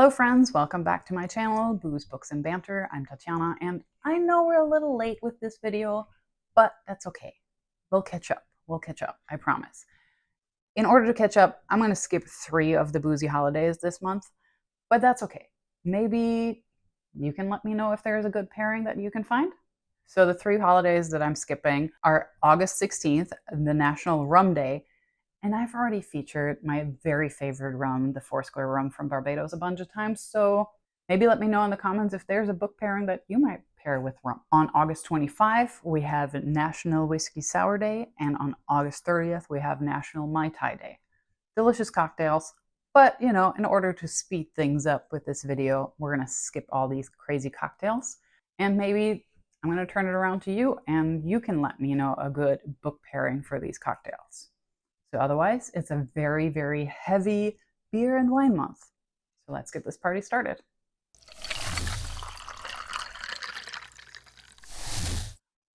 Hello friends, welcome back to my channel, Booze, Books, and Banter. I'm Tatiana, and I know we're a little late with this video, but that's okay. We'll catch up. I promise. In order to catch up, I'm going to skip 3 of the boozy holidays this month, but that's okay. Maybe you can let me know if there's a good pairing that you can find. So the 3 holidays that I'm skipping are August 16th, the National Rum Day, and I've already featured my very favorite rum, the Foursquare rum from Barbados, a bunch of times, so maybe let me know in the comments if there's a book pairing that you might pair with rum. On August 25th, we have National Whiskey Sour Day, and on August 30th, we have National Mai Tai Day. Delicious cocktails, but you know, in order to speed things up with this video, we're gonna skip all these crazy cocktails, and maybe I'm gonna turn it around to you, and you can let me know a good book pairing for these cocktails. So otherwise, it's a very, very heavy beer and wine month. So let's get this party started.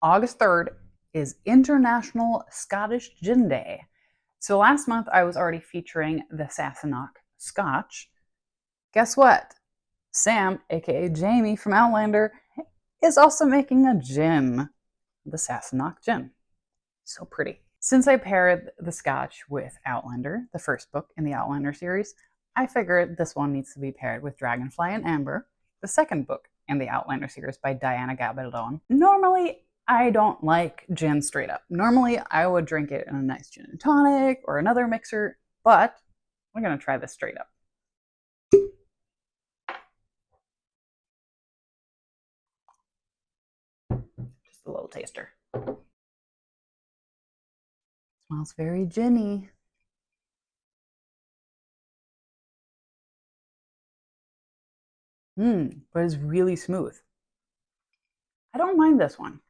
August 3rd is International Scottish Gin Day. So last month I was already featuring the Sassenach Scotch. Guess what? Sam, aka Jamie from Outlander, is also making a gin, the Sassenach Gin. So pretty. Since I paired the Scotch with Outlander, the first book in the Outlander series, I figured this one needs to be paired with Dragonfly and Amber, the second book in the Outlander series by Diana Gabaldon. Normally, I don't like gin straight up. Normally, I would drink it in a nice gin and tonic or another mixer, but we're going to try this straight up. Just a little taster. Smells very ginny. But it's really smooth. I don't mind this one.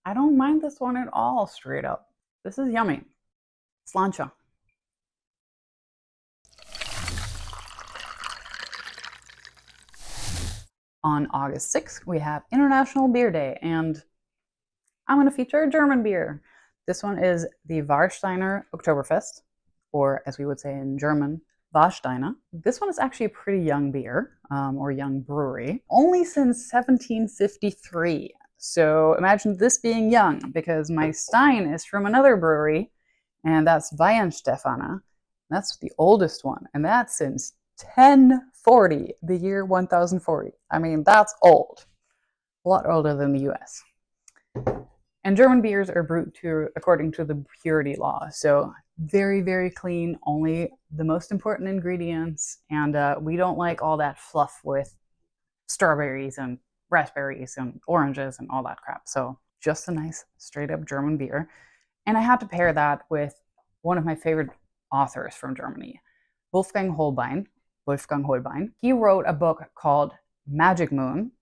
I don't mind this one at all, straight up. This is yummy. Slancha. On August 6th, we have International Beer Day, and I'm going to feature a German beer. This one is the Warsteiner Oktoberfest, or as we would say in German, Warsteiner. This one is actually a pretty young beer, or young brewery, only since 1753. So imagine this being young, because my Stein is from another brewery, and that's Weihenstephaner. That's the oldest one, and that's since 1040, the year 1040. I mean, that's old. A lot older than the US. And German beers are brewed according to the purity law. So very, very clean, only the most important ingredients. And we don't like all that fluff with strawberries and raspberries and oranges and all that crap. So just a nice straight up German beer. And I had to pair that with one of my favorite authors from Germany, Wolfgang Hohlbein. He wrote a book called Magic Moon.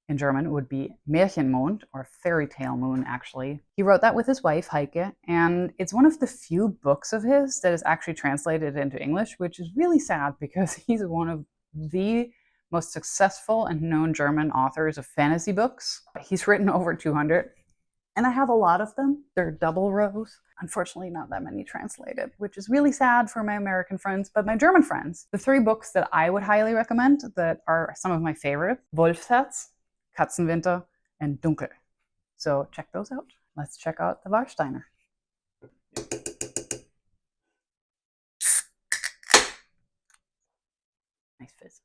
In German would be Märchenmond, or Fairy Tale Moon, actually. He wrote that with his wife, Heike, and it's one of the few books of his that is actually translated into English, which is really sad because he's one of the most successful and known German authors of fantasy books. He's written over 200, and I have a lot of them. They're double rows. Unfortunately, not that many translated, which is really sad for my American friends, but my German friends. The 3 books that I would highly recommend that are some of my favorite, Wolfsherz, Katzenwinter, and Dunkel. So check those out. Let's check out the Warsteiner. Nice fizz.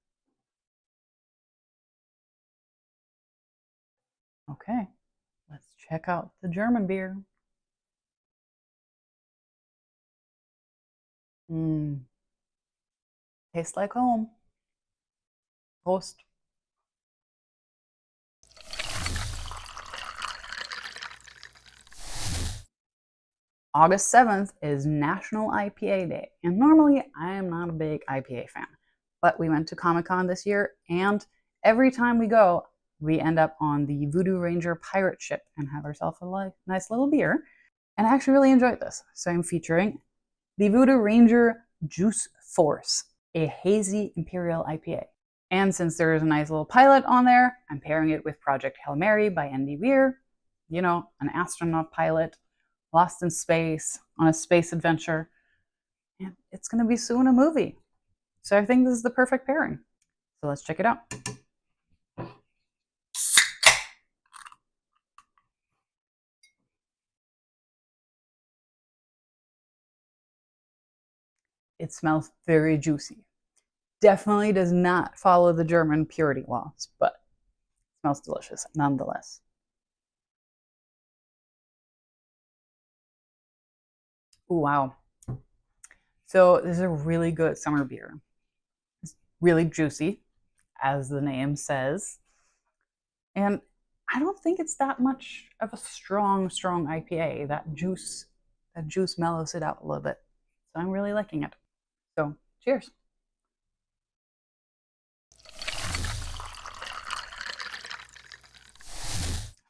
Okay, let's check out the German beer. Tastes like home. Prost. August 7th is National IPA Day, and normally I am not a big IPA fan, but we went to Comic-Con this year, and every time we go, we end up on the Voodoo Ranger pirate ship and have ourselves a nice little beer, and I actually really enjoyed this. So I'm featuring the Voodoo Ranger Juice Force, a hazy Imperial IPA. And since there is a nice little pilot on there, I'm pairing it with Project Hail Mary by Andy Weir, you know, an astronaut pilot lost in space on a space adventure, and it's going to be soon a movie. So I think this is the perfect pairing. So let's check it out. It smells very juicy. Definitely does not follow the German purity laws, but smells delicious nonetheless. Ooh, wow. So this is a really good summer beer. It's really juicy, as the name says. And I don't think it's that much of a strong IPA. That juice mellows it out a little bit. So I'm really liking it. So cheers.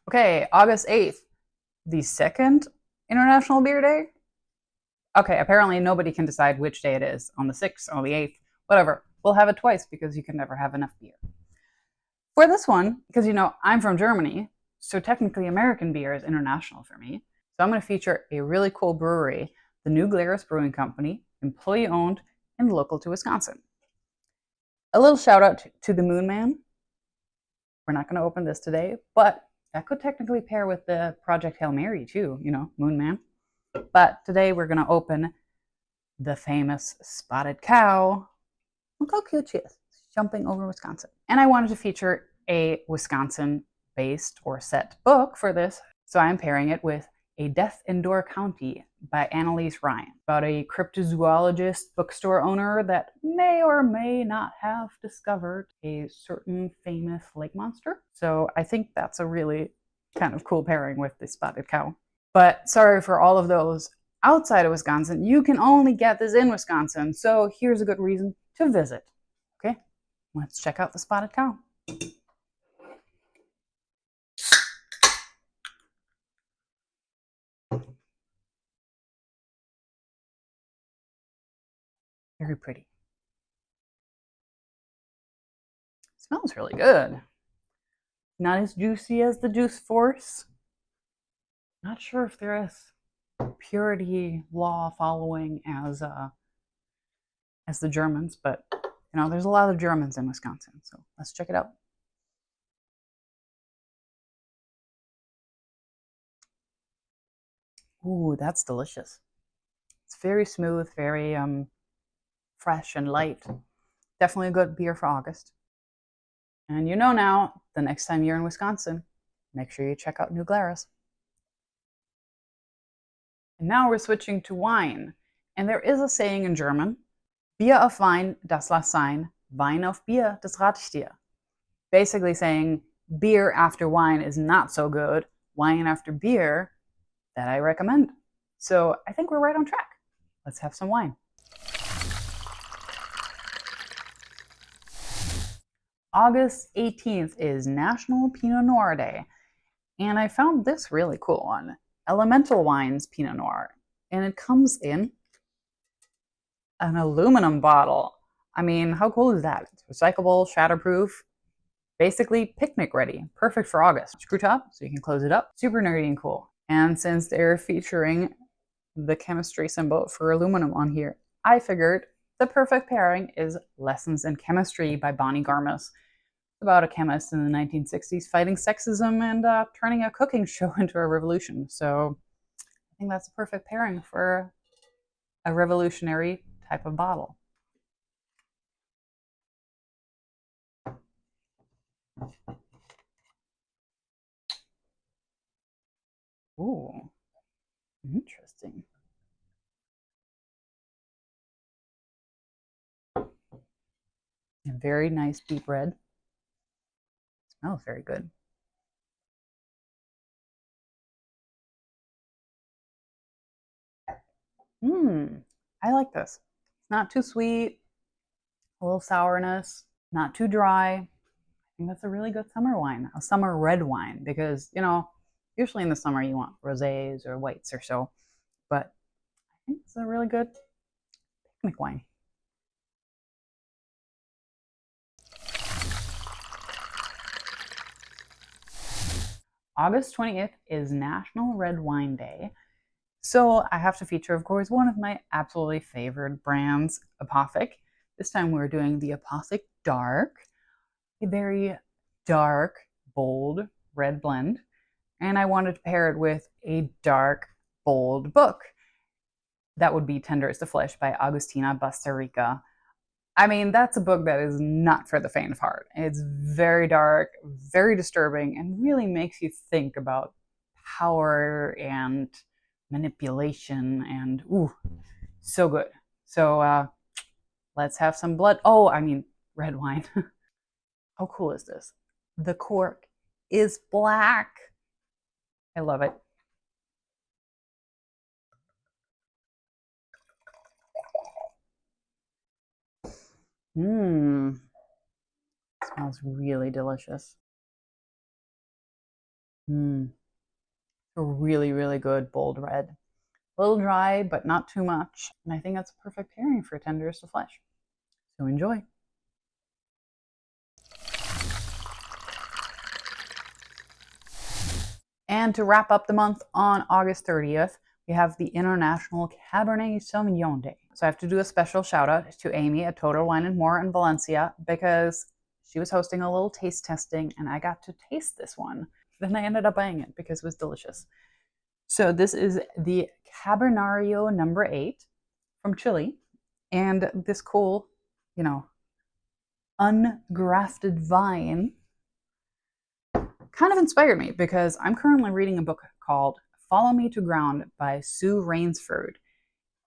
Okay, August 8th, the second International Beer Day. Okay, apparently nobody can decide which day it is, on the 6th, on the 8th, whatever. We'll have it twice because you can never have enough beer. For this one, because I'm from Germany, so technically American beer is international for me. So I'm going to feature a really cool brewery, the New Glarus Brewing Company, employee owned and local to Wisconsin. A little shout out to the Moon Man. We're not going to open this today, but that could technically pair with the Project Hail Mary too, Moon Man. But today we're going to open the famous Spotted Cow. Look how cute she is, jumping over Wisconsin. And I wanted to feature a Wisconsin-based or set book for this, so I'm pairing it with A Death in Door County by Annelise Ryan, about a cryptozoologist bookstore owner that may or may not have discovered a certain famous lake monster. So I think that's a really kind of cool pairing with the Spotted Cow. But sorry for all of those outside of Wisconsin. You can only get this in Wisconsin, so here's a good reason to visit. Okay, let's check out the Spotted Cow. Very pretty. Smells really good. Not as juicy as the Juice Force. Not sure if there is purity law following as the Germans, but there's a lot of Germans in Wisconsin, so let's check it out. Ooh, that's delicious. It's very smooth, very fresh and light. Definitely a good beer for August. And now, the next time you're in Wisconsin, make sure you check out New Glarus. And now we're switching to wine. And there is a saying in German, Bier auf Wein, das lass sein, Wein auf Bier, das rate ich dir. Basically saying, beer after wine is not so good, wine after beer, that I recommend. So I think we're right on track. Let's have some wine. August 18th is National Pinot Noir Day. And I found this really cool one, Elemental Wines Pinot Noir. And it comes in an aluminum bottle. I mean, how cool is that? It's recyclable, shatterproof, basically picnic ready. Perfect for August. Screw top, so you can close it up. Super nerdy and cool. And since they're featuring the chemistry symbol for aluminum on here, I figured the perfect pairing is Lessons in Chemistry by Bonnie Garmus. It's about a chemist in the 1960s fighting sexism and turning a cooking show into a revolution. So I think that's a perfect pairing for a revolutionary type of bottle. Ooh, interesting. A very nice deep red. Smells very good. I like this. It's not too sweet, a little sourness, not too dry. I think that's a really good summer wine, a summer red wine, because, usually in the summer you want rosés or whites or so, but I think it's a really good picnic wine. August 20th is National Red Wine Day. So I have to feature, of course, one of my absolutely favorite brands, Apothic. This time we're doing the Apothic Dark. a very dark, bold red blend, and I wanted to pair it with a dark, bold book. That would be Tender is the Flesh by Agustina Bazterrica. I mean, that's a book that is not for the faint of heart. It's very dark, very disturbing, and really makes you think about power and manipulation, and ooh, so good. So let's have some blood. Oh, I mean, red wine. How cool is this? The cork is black. I love it. Mmm. Smells really delicious. Mmm. A really, really good bold red. A little dry, but not too much. And I think that's a perfect pairing for Tender is the Flesh. So enjoy. And to wrap up the month on August 30th, we have the International Cabernet Sauvignon Day. So I have to do a special shout out to Amy at Total Wine and More in Valencia because she was hosting a little taste testing and I got to taste this one. Then I ended up buying it because it was delicious. So this is the Cabernario number 8 from Chile. And this cool, ungrafted vine kind of inspired me because I'm currently reading a book called Follow Me to Ground by Sue Rainsford.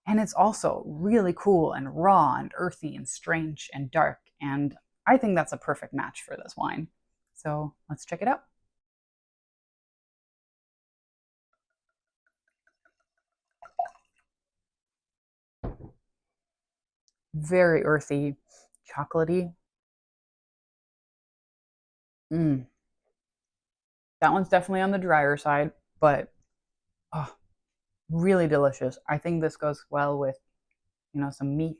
And it's also really cool and raw and earthy and strange and dark. And I think that's a perfect match for this wine. So let's check it out. Very earthy, chocolatey. Mm. That one's definitely on the drier side, but oh, really delicious. I think this goes well with, some meat,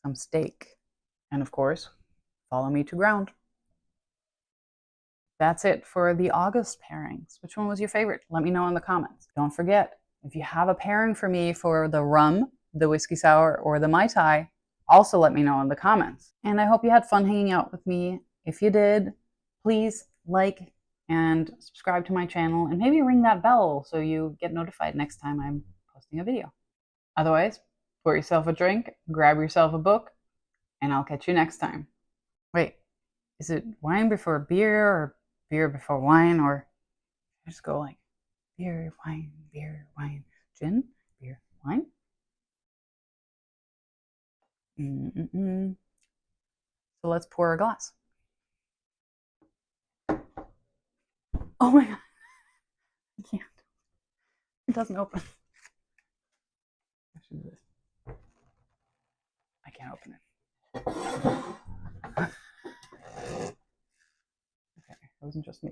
some steak, and of course, Follow Me to Ground. That's it for the August pairings. Which one was your favorite? Let me know in the comments. Don't forget, if you have a pairing for me for the rum, the whiskey sour, or the Mai Tai, also let me know in the comments. And I hope you had fun hanging out with me. If you did, please like and subscribe to my channel and maybe ring that bell so you get notified next time I'm posting a video. Otherwise, pour yourself a drink, grab yourself a book, and I'll catch you next time. Wait, is it wine before beer or beer before wine, or just go like beer, wine, gin, beer, wine? So let's pour a glass. Oh my god, I can't. It doesn't open. I should do this. I can't open it. Okay, it wasn't just me.